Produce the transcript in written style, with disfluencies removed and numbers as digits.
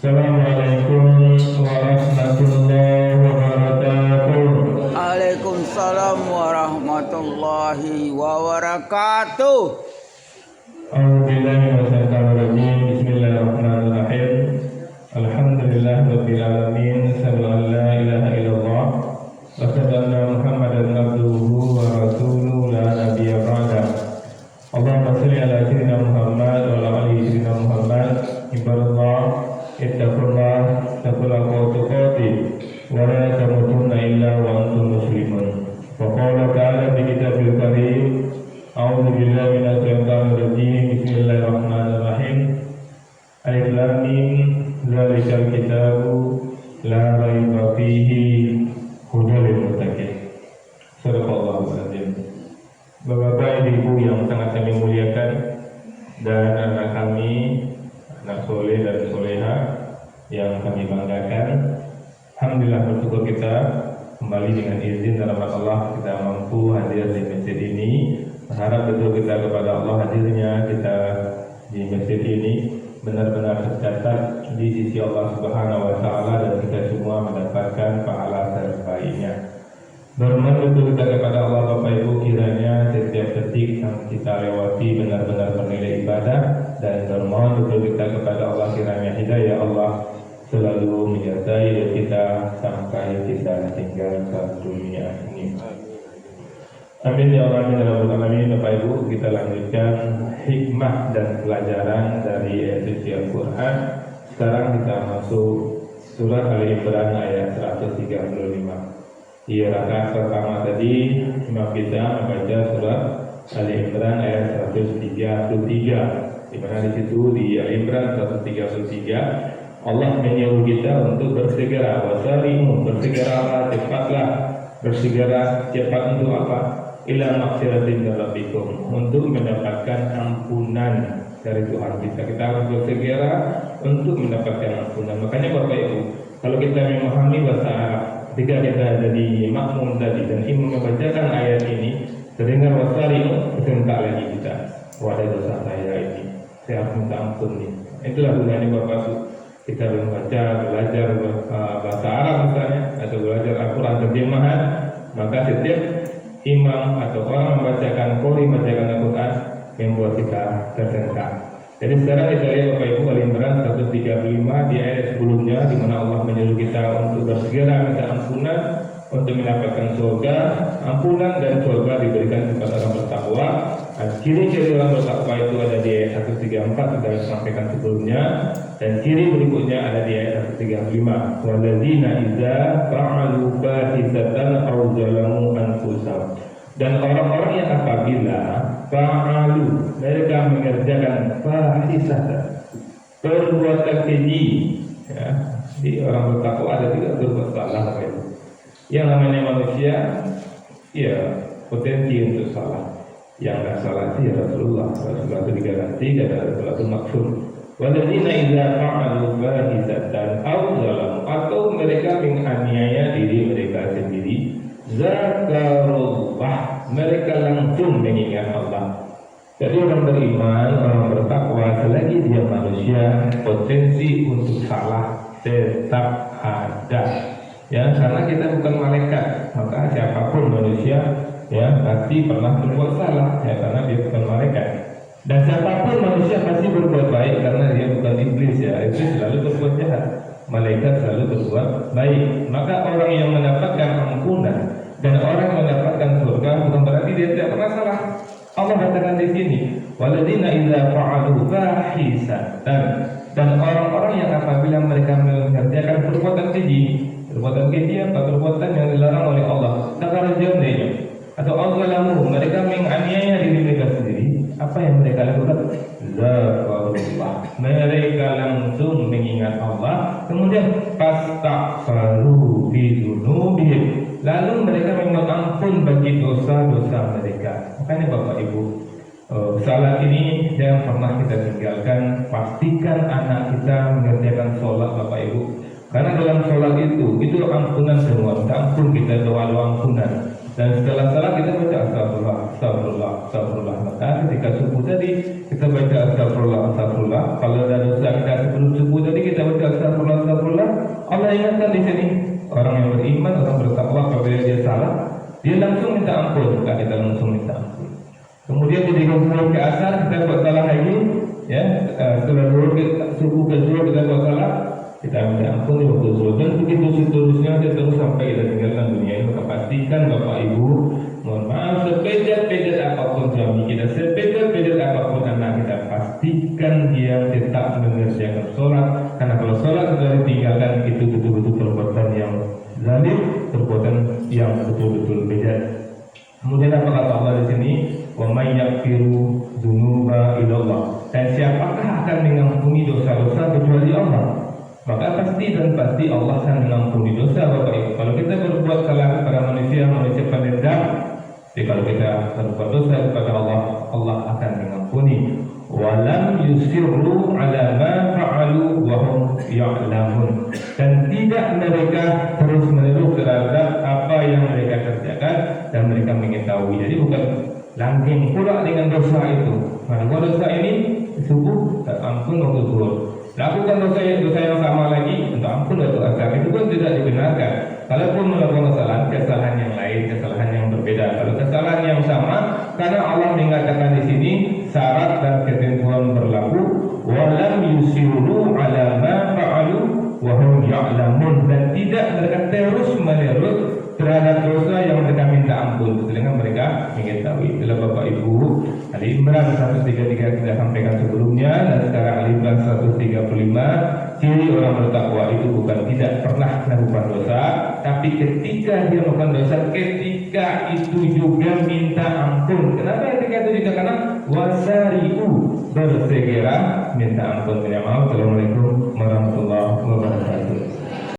Assalamualaikum warahmatullahi wabarakatuh. Waalaikumsalam warahmatullahi wabarakatuh. A'udzubillahi minasyaitonir rajim. Bismillahirrahmanirrahim. Alhamdulillah rabbil alamin. Sallallahu la ilaha illallah wa sallallahu Muhammadan abduhu wa rasuluhu la nabiyya ba'da. Allahumma shalli ala sayyidina Muhammad wa ala ali sayyidina Muhammad. Ibadallah, ittaqullah haqqa tuqatih wa la tamutunna illa wa antum muslimun. Wa qala ta'ala fi kitabil karim, a'udzu billahi minasy syaithanir rajim. Bismillahirrahmanirrahim. Alif lam mim, dzalikal kitabu la raiba fihi hudal lil muttaqin. Shadaqallahul azim. Bapak Ibu yang sangat kami muliakan, dan anak kami, anak soleh dan soleha yang kami banggakan, alhamdulillah bersyukur kita kembali dengan izin dan rahmat Allah kita mampu hadir di masjid ini. Berharap betul kita kepada Allah hadirnya kita di masjid ini benar-benar tercatat di sisi Allah Subhanahu wa Ta'ala, dan kita semua mendapatkan pahala terbaiknya. Bermohon betul kita kepada Allah Bapak Ibu, kiranya setiap detik yang kita lewati benar-benar bernilai ibadah, dan bermohon betul kita kepada Allah kiranya hidayah Allah selalu menyertai kita sampai kita tinggalkan dunia ini. Amin ya Allah, amin ya rabbal alamin. Bapak Ibu, kita lanjutkan hikmah dan pelajaran dari suci Al-Quran. Sekarang kita masuk surah Al-Imran ayat 135. Di rakaat pertama tadi imam kita membaca surah Al-Imran ayat 133, di mana di situ di Al-Imran 133 Allah menyuruh kita untuk bersegera, wasarimu, bersegeralah, cepatlah, bersegera cepat untuk apa? Ila maghfiratin min rabbikum, untuk mendapatkan ampunan dari Tuhan kita. Kita harus bersegera untuk mendapatkan ampunan. Makanya Bapak Ibu, kalau kita memahami bahasa Arab, ketika kita jadi makmum tadi dan imam membacakan ayat ini, terdengar wasarimu, bersentak lagi kita. Ada dosa saya ini, saya harus minta ampun nih. Itulah gunanya Bapak Ibu. Kita membaca, belajar bahasa Arab misalnya, atau belajar Al-Quran terjemahan, maka setiap imam atau orang membacakan membacakan Al-Quran membuat kita tersentak. Jadi sekarang kita lihat Bapak Ibu Al-Imran 135 di ayat sebelumnya, di mana Allah menyuruh kita untuk bersegera minta ampunan untuk mendapatkan surga. Ampunan dan surga diberikan kepada orang bertakwa. Ciri-ciri orang bertakwa itu ada di ayat 134 sudah disampaikan sebelumnya, dan ciri berikutnya ada di ayat 135. Walladzina idza fa'alu fahishatan aw zalamu anfusahum. Dan orang-orang yang apabila fa'alu, mereka mengerjakan fahishatan, perbuatan keji, ya, di orang bertakwa ada tidak berbuat salah. Yang namanya manusia, ya potensi untuk salah. Yang tidak salah sih ya Rasulullah itu digaranti dan Rasulullah itu maksud. Walladzina idza fa'alu fahishatan aw zalamu, atau mereka menganiaya diri mereka sendiri, zakarullah, mereka langsung mengingat Allah. Jadi orang beriman, orang bertakwa, selagi dia manusia, potensi untuk salah tetap ada. Ya, karena kita bukan malaikat, maka siapapun manusia ya pasti pernah berbuat salah, ya, karena dia bukan malaikat. Dan siapapun manusia pasti berbuat baik karena dia bukan iblis, ya. Iblis selalu berbuat jahat, malaikat selalu berbuat baik. Maka orang yang mendapatkan ampunan dan orang yang mendapatkan surga bukan berarti dia tidak pernah salah. Allah katakan di sini, walladzina idza fa'alu fahishatan, dan orang-orang yang apabila mereka mengerjakan perbuatan keji apa? Perbuatan yang dilarang oleh Allah, takarujamnya atau azlamu, mereka menganiaya diri mereka sendiri. Apa yang mereka lakukan? Zakarullah, mereka langsung mengingat Allah, kemudian fastaghfaru bi dzunubihim, lalu mereka memohon ampun bagi dosa-dosa mereka. Makanya Bapak Ibu, salat ini jangan pernah kita tinggalkan. Pastikan anak kita mengerjakan sholat Bapak Ibu, karena dalam sholat itu ampunan semua. Ampun, kita doa ampunan. Dan setelah salat kita baca astagfirullah, astagfirullah, astagfirullah. Maka ketika subuh tadi kita baca astagfirullah, astagfirullah. Kalau ada dosa kita sebelum subuh tadi kita baca astagfirullah, zuhur ke asar kita buat salah lagi, ya, setelah subuh ke zuhur kita buat salah, kita minta ampun di waktu zuhur dan begitu seterusnya terus sampai kita tinggalkan dunia ini. Maka pastikan Bapak Ibu, mohon maaf, sepeda apapun suami kita, sepeda apapun anak kita, pastikan dia tetap mengerjakan sholat. Karena kalau sholat sudah ditinggalkan, itu betul-betul perbuatan yang zalim, perbuatan yang betul-betul beda. Kemudian apa kata Allah di sini? Wa may yaghfiru dzunuba illallah. Dan siapakah akan mengampuni dosa-dosa kecuali Allah? Maka pasti Allah akan mengampuni dosa, Bapak Ibu. Kalau kita berbuat salah kepada manusia pendendam, jadi kalau kita berbuat dosa kepada Allah, Allah akan mengampuni. Walam yusirru ala ma fa'alu wa hum ya'lamun. Dan tidak mereka terus-menerus terhadap apa yang mereka kerjakan dan mereka mengetahui. Jadi bukan langgeng pula dengan dosa itu. Nah, dosa ini subuh tak ampun waktu zuhur. Lakukan dosa yang sama lagi untuk ampun waktu asar, itu pun tidak dibenarkan. Kalaupun melakukan kesalahan yang lain, kesalahan yang berbeda. Kalau kesalahan yang sama, karena Allah mengatakan di sini syarat dan ketentuan berlaku, walam yusiru ala ma fa'alu wa hum ya'lamun, dan tidak mereka terus-menerus terhadap dosa yang mereka minta ampun sedangkan mereka mengetahui. Itulah Bapak Ibu, Ali Imran 133 kita sampaikan sebelumnya, dan sekarang Ali Imran 135, ciri orang bertakwa itu bukan tidak pernah melakukan dosa, tapi ketika dia melakukan dosa, ketika itu juga minta ampun. Kenapa ketika itu juga? Karena wasari'u, bersegera minta ampun, minta maaf